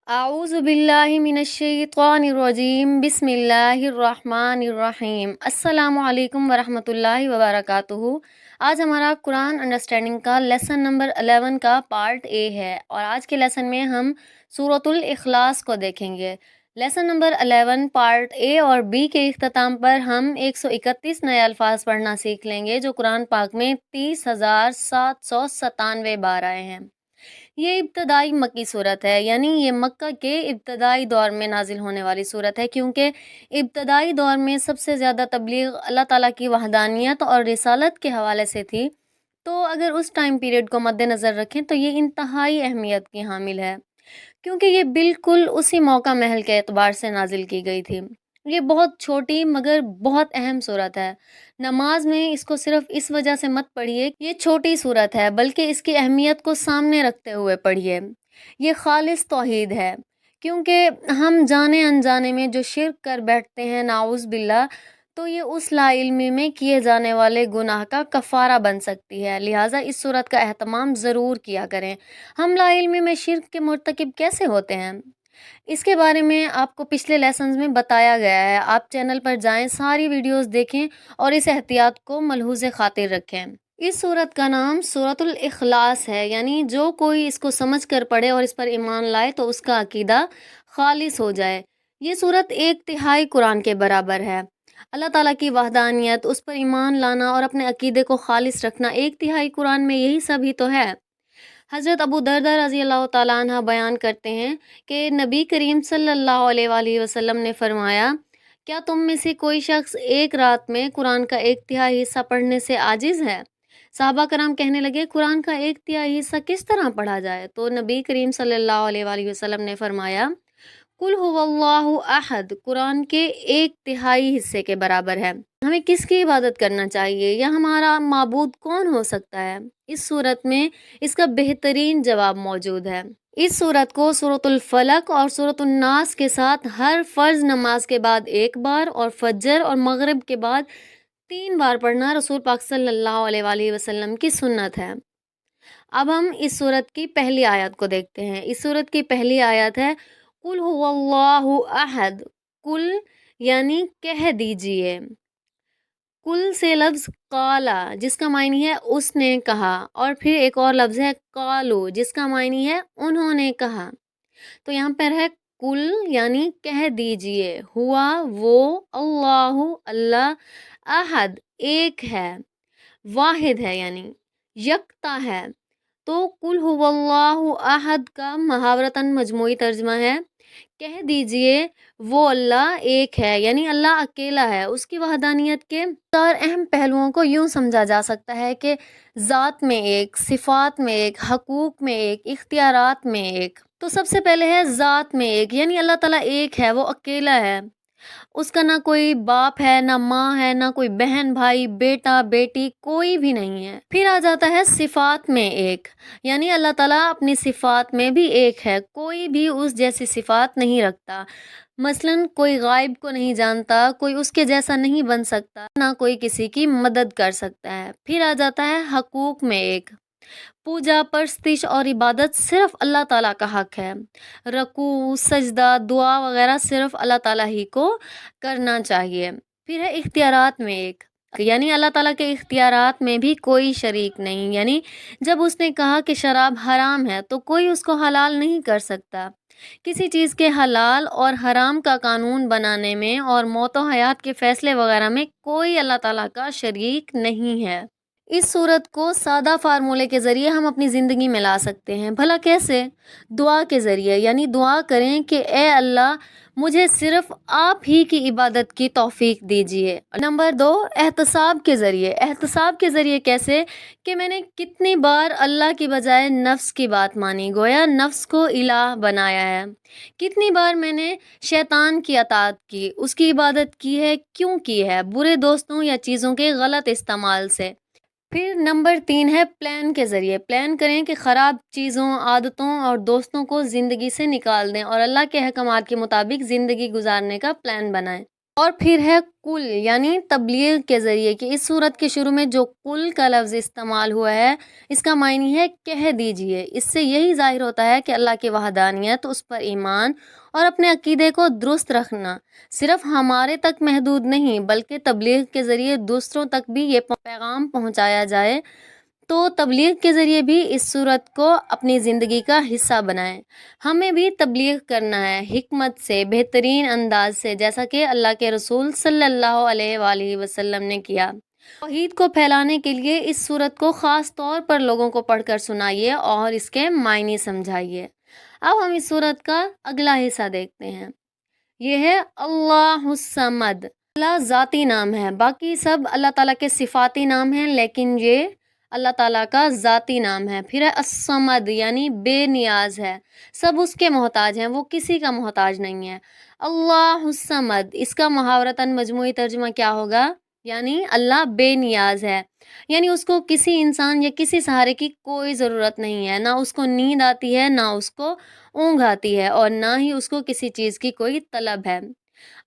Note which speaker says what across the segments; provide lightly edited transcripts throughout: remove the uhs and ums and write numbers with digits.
Speaker 1: اعوذ باللہ من الشیطان الرجیم بسم اللہ الرحمن الرحیم۔ السلام علیکم ورحمۃ اللہ وبرکاتہ۔ آج ہمارا قرآن انڈرسٹینڈنگ کا لیسن نمبر 11 کا پارٹ اے ہے، اور آج کے لیسن میں ہم سورۃ الاخلاص کو دیکھیں گے۔ لیسن نمبر 11 پارٹ اے اور بی کے اختتام پر ہم 131 نئے الفاظ پڑھنا سیکھ لیں گے جو قرآن پاک میں 30,797 بار آئے ہیں۔ یہ ابتدائی مکی صورت ہے، یعنی یہ مکہ کے ابتدائی دور میں نازل ہونے والی صورت ہے، کیونکہ ابتدائی دور میں سب سے زیادہ تبلیغ اللہ تعالیٰ کی وحدانیت اور رسالت کے حوالے سے تھی، تو اگر اس ٹائم پیریڈ کو مد نظر رکھیں تو یہ انتہائی اہمیت کی حامل ہے، کیونکہ یہ بالکل اسی موقع محل کے اعتبار سے نازل کی گئی تھی۔ یہ بہت چھوٹی مگر بہت اہم صورت ہے۔ نماز میں اس کو صرف اس وجہ سے مت پڑھیے کہ یہ چھوٹی صورت ہے، بلکہ اس کی اہمیت کو سامنے رکھتے ہوئے پڑھیے۔ یہ خالص توحید ہے، کیونکہ ہم جانے انجانے میں جو شرک کر بیٹھتے ہیں نعوذ باللہ، تو یہ اس لا علمی میں کیے جانے والے گناہ کا کفارہ بن سکتی ہے، لہٰذا اس صورت کا اہتمام ضرور کیا کریں۔ ہم لا علمی میں شرک کے مرتکب کیسے ہوتے ہیں، اس کے بارے میں آپ کو پچھلے لیسنز میں بتایا گیا ہے۔ آپ چینل پر جائیں، ساری ویڈیوز دیکھیں اور اس احتیاط کو ملحوظ خاطر رکھیں۔ اس سورت کا نام سورۃ الاخلاص ہے، یعنی جو کوئی اس کو سمجھ کر پڑھے اور اس پر ایمان لائے تو اس کا عقیدہ خالص ہو جائے۔ یہ سورت 1/3 قرآن کے برابر ہے۔ اللہ تعالیٰ کی وحدانیت، اس پر ایمان لانا اور اپنے عقیدے کو خالص رکھنا 1/3 قرآن میں یہی سب ہی تو ہے۔ حضرت ابو درداء رضی اللہ تعالیٰ عنہ بیان کرتے ہیں کہ نبی کریم صلی اللہ علیہ وآلہ وسلم نے فرمایا، کیا تم میں سے کوئی شخص ایک رات میں قرآن کا 1/3 حصہ پڑھنے سے عاجز ہے؟ صحابہ کرام کہنے لگے، قرآن کا 1/3 حصہ کس طرح پڑھا جائے؟ تو نبی کریم صلی اللہ علیہ وآلہ وسلم نے فرمایا، قل هو اللہ احد قرآن کے 1/3 حصے کے برابر ہے۔ ہمیں کس کی عبادت کرنا چاہیے یا ہمارا معبود کون ہو سکتا ہے؟ اس صورت میں اس کا بہترین جواب موجود ہے۔ اس صورت کو سورۃ الفلق اور سورۃ الناس کے ساتھ ہر فرض نماز کے بعد 1 بار اور فجر اور مغرب کے بعد 3 بار پڑھنا رسول پاک صلی اللہ علیہ وآلہ وسلم کی سنت ہے۔ اب ہم اس صورت کی پہلی آیت کو دیکھتے ہیں۔ اس صورت کی پہلی آیت ہے، قل هو اللہ احد۔ قل یعنی کہہ دیجئے۔ کل سے لفظ قالا جس کا معنی ہے اس نے کہا، اور پھر ایک اور لفظ ہے قالو جس کا معنی ہے انہوں نے کہا۔ تو یہاں پر ہے کل یعنی کہہ دیجئے، ہوا وہ، اللہ اللہ، احد ایک ہے، واحد ہے یعنی یکتا ہے۔ تو قل هو اللہ احد کا محاورتاً مجموعی ترجمہ ہے، کہہ دیجئے وہ اللہ ایک ہے، یعنی اللہ اکیلا ہے۔ اس کی وحدانیت کے 4 اہم پہلوؤں کو یوں سمجھا جا سکتا ہے کہ ذات میں ایک، صفات میں ایک، حقوق میں ایک، اختیارات میں ایک۔ تو سب سے پہلے ہے ذات میں ایک، یعنی اللہ تعالیٰ ایک ہے، وہ اکیلا ہے، اس کا نہ کوئی باپ ہے، نہ ماں ہے، نہ کوئی بہن بھائی، بیٹا بیٹی، کوئی بھی نہیں ہے۔ پھر آ جاتا ہے صفات میں ایک، یعنی اللہ تعالیٰ اپنی صفات میں بھی ایک ہے، کوئی بھی اس جیسی صفات نہیں رکھتا۔ مثلاً کوئی غائب کو نہیں جانتا، کوئی اس کے جیسا نہیں بن سکتا، نہ کوئی کسی کی مدد کر سکتا ہے۔ پھر آ جاتا ہے حقوق میں ایک، پوجا پرستش اور عبادت صرف اللہ تعالیٰ کا حق ہے، رکوع سجدہ دعا وغیرہ صرف اللہ تعالیٰ ہی کو کرنا چاہیے۔ پھر ہے اختیارات میں ایک، یعنی اللہ تعالیٰ کے اختیارات میں بھی کوئی شریک نہیں، یعنی جب اس نے کہا کہ شراب حرام ہے تو کوئی اس کو حلال نہیں کر سکتا۔ کسی چیز کے حلال اور حرام کا قانون بنانے میں اور موت و حیات کے فیصلے وغیرہ میں کوئی اللہ تعالیٰ کا شریک نہیں ہے۔ اس صورت کو سادہ فارمولے کے ذریعے ہم اپنی زندگی میں لا سکتے ہیں۔ بھلا کیسے؟ دعا کے ذریعے، یعنی دعا کریں کہ اے اللہ مجھے صرف آپ ہی کی عبادت کی توفیق دیجیے۔ نمبر 2، احتساب کے ذریعے۔ احتساب کے ذریعے کیسے؟ کہ میں نے کتنی بار اللہ کی بجائے نفس کی بات مانی، گویا نفس کو الہ بنایا ہے۔ کتنی بار میں نے شیطان کی اطاعت کی، اس کی عبادت کی ہے، کیوں کی ہے؟ برے دوستوں یا چیزوں کے غلط استعمال سے۔ پھر نمبر 3 ہے پلان کے ذریعے۔ پلان کریں کہ خراب چیزوں، عادتوں اور دوستوں کو زندگی سے نکال دیں اور اللہ کے احکامات کے مطابق زندگی گزارنے کا پلان بنائیں۔ اور پھر ہے کل یعنی تبلیغ کے ذریعے، کہ اس صورت کے شروع میں جو کل کا لفظ استعمال ہوا ہے اس کا معنی ہے کہہ دیجئے۔ اس سے یہی ظاہر ہوتا ہے کہ اللہ کی وحدانیت، اس پر ایمان اور اپنے عقیدے کو درست رکھنا صرف ہمارے تک محدود نہیں، بلکہ تبلیغ کے ذریعے دوسروں تک بھی یہ پیغام پہنچایا جائے۔ تو تبلیغ کے ذریعے بھی اس صورت کو اپنی زندگی کا حصہ بنائیں۔ ہمیں بھی تبلیغ کرنا ہے حکمت سے، بہترین انداز سے، جیسا کہ اللہ کے رسول صلی اللہ علیہ وآلہ وسلم نے کیا۔ توحید کو پھیلانے کے لیے اس صورت کو خاص طور پر لوگوں کو پڑھ کر سنائیے اور اس کے معنی سمجھائیے۔ اب ہم اس صورت کا اگلا حصہ دیکھتے ہیں، یہ ہے اللہ الصمد۔ اللہ ذاتی نام ہے، باقی سب اللہ تعالیٰ کے صفاتی نام ہیں، لیکن یہ اللہ تعالیٰ کا ذاتی نام ہے۔ پھر ہے الصمد یعنی بے نیاز ہے، سب اس کے محتاج ہیں، وہ کسی کا محتاج نہیں ہے۔ اللہ الصمد، اس کا محاورتاً مجموعی ترجمہ کیا ہوگا؟ یعنی اللہ بے نیاز ہے، یعنی اس کو کسی انسان یا کسی سہارے کی کوئی ضرورت نہیں ہے، نہ اس کو نیند آتی ہے، نہ اس کو اونگ آتی ہے، اور نہ ہی اس کو کسی چیز کی کوئی طلب ہے۔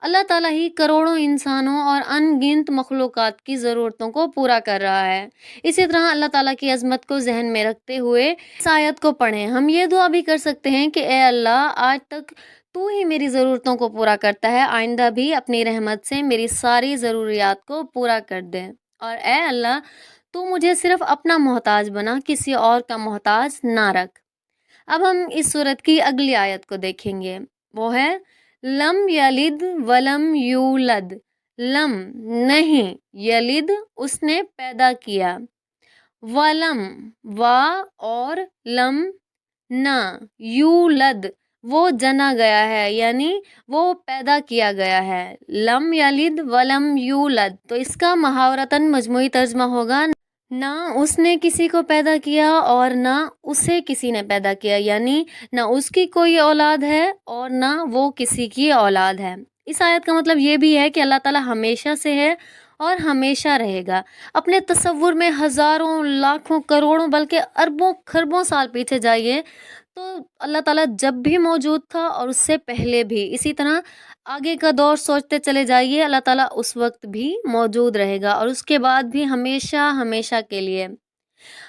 Speaker 1: اللہ تعالیٰ ہی کروڑوں انسانوں اور ان گنت مخلوقات کی ضرورتوں کو پورا کر رہا ہے۔ اسی طرح اللہ تعالیٰ کی عظمت کو ذہن میں رکھتے ہوئے اس آیت کو پڑھیں۔ ہم یہ دعا بھی کر سکتے ہیں کہ اے اللہ، آج تک تو ہی میری ضرورتوں کو پورا کرتا ہے، آئندہ بھی اپنی رحمت سے میری ساری ضروریات کو پورا کر دے، اور اے اللہ تو مجھے صرف اپنا محتاج بنا، کسی اور کا محتاج نہ رکھ۔ اب ہم اس صورت کی اگلی آیت کو دیکھیں گے، وہ ہے لم یلد ولم یولد۔ لم نہیں، یلد اس نے پیدا کیا، ولم وا اور لم نہ، یولد وہ جنا گیا ہے، یعنی وہ پیدا کیا گیا ہے۔ لم یلد ولم یولد، تو اس کا محاورتاً مجموعی ترجمہ ہوگا نہ اس نے کسی کو پیدا کیا اور نہ اسے کسی نے پیدا کیا، یعنی نہ اس کی کوئی اولاد ہے اور نہ وہ کسی کی اولاد ہے۔ اس آیت کا مطلب یہ بھی ہے کہ اللہ تعالیٰ ہمیشہ سے ہے اور ہمیشہ رہے گا۔ اپنے تصور میں ہزاروں، لاکھوں، کروڑوں، بلکہ اربوں خربوں سال پیچھے جائیے تو اللہ تعالیٰ جب بھی موجود تھا اور اس سے پہلے بھی، اسی طرح آگے کا دور سوچتے چلے جائیے، اللہ تعالیٰ اس وقت بھی موجود رہے گا اور اس کے بعد بھی ہمیشہ ہمیشہ کے لیے۔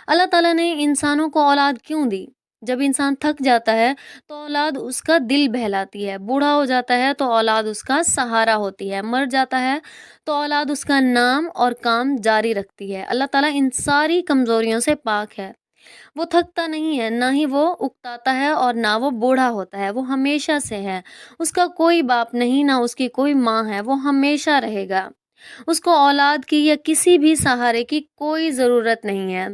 Speaker 1: اللہ تعالیٰ نے انسانوں کو اولاد کیوں دی؟ جب انسان تھک جاتا ہے تو اولاد اس کا دل بہلاتی ہے، بوڑھا ہو جاتا ہے تو اولاد اس کا سہارا ہوتی ہے، مر جاتا ہے تو اولاد اس کا نام اور کام جاری رکھتی ہے۔ اللہ تعالیٰ ان ساری کمزوریوں سے پاک ہے، وہ تھکتا نہیں ہے، نہ ہی وہ اکتاتا ہے اور نہ وہ بوڑھا ہوتا ہے، وہ ہمیشہ سے ہے۔ اس کا کوئی باپ نہیں، نہ اس کی کوئی ماں ہے، وہ ہمیشہ رہے گا۔ اس کو اولاد کی یا کسی بھی سہارے کی کوئی ضرورت نہیں ہے۔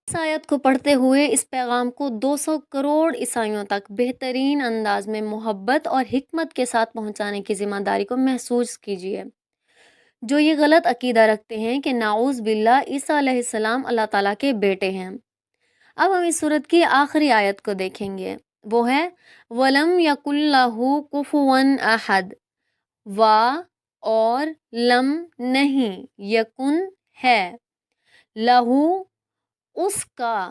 Speaker 1: اس آیت کو پڑھتے ہوئے اس پیغام کو 200 کروڑ عیسائیوں تک بہترین انداز میں محبت اور حکمت کے ساتھ پہنچانے کی ذمہ داری کو محسوس کیجیے۔ جو یہ غلط عقیدہ رکھتے ہیں کہ نعوذ باللہ عیسیٰ علیہ السلام اللہ تعالیٰ کے بیٹے ہیں۔ اب ہم اس صورت کی آخری آیت کو دیکھیں گے، وہ ہے وَلَمْ يَكُنْ لَهُ كُفُوًا أَحَدٌ۔ وا اور لم نہیں، یکن ہے، لہو اس کا،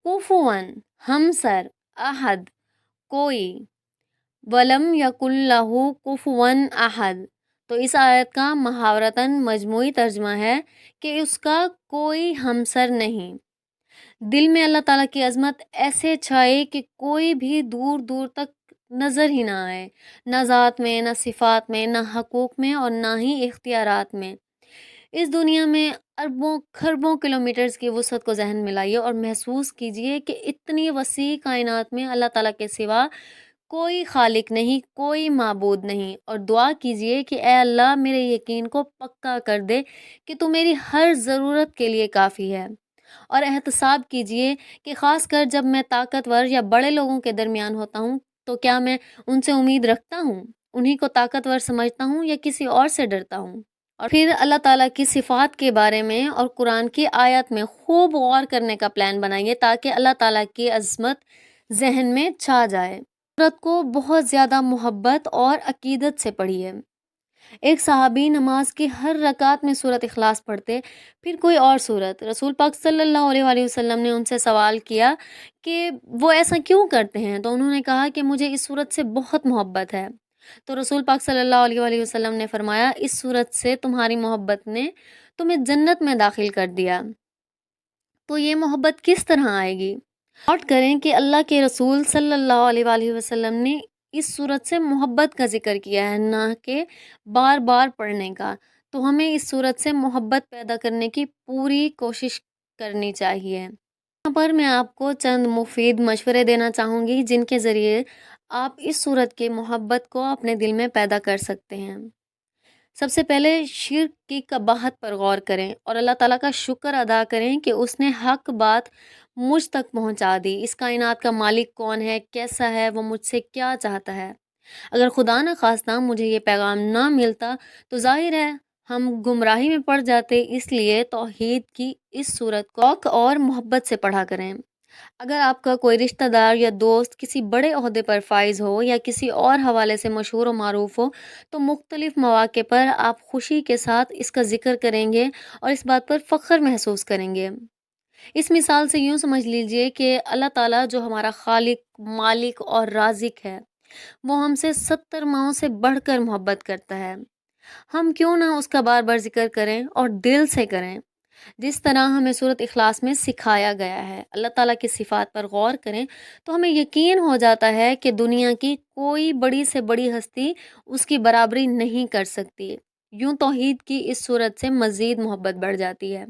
Speaker 1: کفواً ہمسر، احد کوئی، ولم یکن لہو کفواً احد، تو اس آیت کا محاورتاً مجموعی ترجمہ ہے کہ اس کا کوئی ہمسر نہیں۔ دل میں اللہ تعالیٰ کی عظمت ایسے چھائے کہ کوئی بھی دور دور تک نظر ہی نہ آئے، نہ ذات میں، نہ صفات میں، نہ حقوق میں اور نہ ہی اختیارات میں۔ اس دنیا میں اربوں خربوں کلومیٹرز کی وسعت کو ذہن میں لائیے اور محسوس کیجئے کہ اتنی وسیع کائنات میں اللہ تعالیٰ کے سوا کوئی خالق نہیں، کوئی معبود نہیں، اور دعا کیجئے کہ اے اللہ میرے یقین کو پکا کر دے کہ تو میری ہر ضرورت کے لیے کافی ہے، اور احتساب کیجئے کہ خاص کر جب میں طاقتور یا بڑے لوگوں کے درمیان ہوتا ہوں تو کیا میں ان سے امید رکھتا ہوں، انہی کو طاقتور سمجھتا ہوں یا کسی اور سے ڈرتا ہوں؟ اور پھر اللہ تعالیٰ کی صفات کے بارے میں اور قرآن کی آیت میں خوب غور کرنے کا پلان بنائیے تاکہ اللہ تعالیٰ کی عظمت ذہن میں چھا جائے۔ سورت کو بہت زیادہ محبت اور عقیدت سے پڑھیے۔ ایک صحابی نماز کی ہر رکعت میں سورت اخلاص پڑھتے، پھر کوئی اور سورت۔ رسول پاک صلی اللہ علیہ وآلہ وسلم نے ان سے سوال کیا کہ وہ ایسا کیوں کرتے ہیں، تو انہوں نے کہا کہ مجھے اس سورت سے بہت محبت ہے۔ تو رسول پاک صلی اللہ علیہ وآلہ وسلم نے فرمایا اس صورت سے تمہاری محبت نے تمہیں جنت میں داخل کر دیا۔ تو یہ محبت کس طرح آئے گی؟ نوٹ کریں کہ اللہ کے رسول صلی اللہ علیہ وآلہ وسلم نے اس صورت سے محبت کا ذکر کیا ہے، نہ کہ بار بار پڑھنے کا۔ تو ہمیں اس صورت سے محبت پیدا کرنے کی پوری کوشش کرنی چاہیے۔ یہاں پر میں آپ کو چند مفید مشورے دینا چاہوں گی جن کے ذریعے آپ اس صورت کی محبت کو اپنے دل میں پیدا کر سکتے ہیں۔ سب سے پہلے شرک کی قباحت پر غور کریں اور اللہ تعالیٰ کا شکر ادا کریں کہ اس نے حق بات مجھ تک پہنچا دی۔ اس کائنات کا مالک کون ہے، کیسا ہے، وہ مجھ سے کیا چاہتا ہے۔ اگر خدا نہ خواستہ مجھے یہ پیغام نہ ملتا تو ظاہر ہے ہم گمراہی میں پڑ جاتے، اس لیے توحید کی اس صورت کو شوق اور محبت سے پڑھا کریں۔ اگر آپ کا کوئی رشتہ دار یا دوست کسی بڑے عہدے پر فائز ہو یا کسی اور حوالے سے مشہور و معروف ہو تو مختلف مواقع پر آپ خوشی کے ساتھ اس کا ذکر کریں گے اور اس بات پر فخر محسوس کریں گے۔ اس مثال سے یوں سمجھ لیجئے کہ اللہ تعالیٰ جو ہمارا خالق، مالک اور رازق ہے، وہ ہم سے 70 ماؤں سے بڑھ کر محبت کرتا ہے۔ ہم کیوں نہ اس کا بار بار ذکر کریں اور دل سے کریں، جس طرح ہمیں سورۃ اخلاص میں سکھایا گیا ہے۔ اللہ تعالیٰ کی صفات پر غور کریں تو ہمیں یقین ہو جاتا ہے کہ دنیا کی کوئی بڑی سے بڑی ہستی اس کی برابری نہیں کر سکتی۔ یوں توحید کی اس صورت سے مزید محبت بڑھ جاتی ہے۔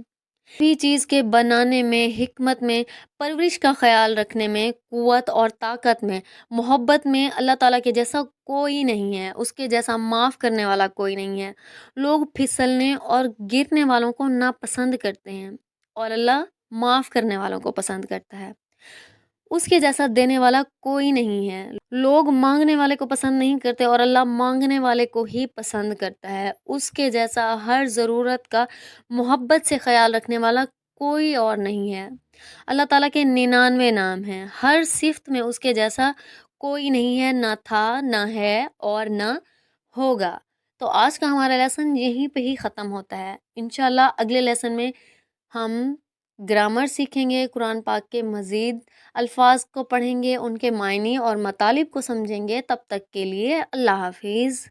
Speaker 1: بھی چیز کے بنانے میں، حکمت میں، پرورش کا خیال رکھنے میں، قوت اور طاقت میں، محبت میں اللہ تعالیٰ کے جیسا کوئی نہیں ہے، اس کے جیسا معاف کرنے والا کوئی نہیں ہے۔ لوگ پھسلنے اور گرنے والوں کو ناپسند کرتے ہیں اور اللہ معاف کرنے والوں کو پسند کرتا ہے۔ اس کے جیسا دینے والا کوئی نہیں ہے۔ لوگ مانگنے والے کو پسند نہیں کرتے اور اللہ مانگنے والے کو ہی پسند کرتا ہے۔ اس کے جیسا ہر ضرورت کا محبت سے خیال رکھنے والا کوئی اور نہیں ہے۔ اللہ تعالیٰ کے 99 نام ہیں، ہر صفت میں اس کے جیسا کوئی نہیں ہے، نہ تھا، نہ ہے اور نہ ہوگا۔ تو آج کا ہمارا لیسن یہیں پہ ہی ختم ہوتا ہے۔ انشاءاللہ اگلے لیسن میں ہم گرامر سیکھیں گے، قرآن پاک کے مزید الفاظ کو پڑھیں گے، ان کے معنی اور مطالب کو سمجھیں گے۔ تب تک کے لیے اللہ حافظ۔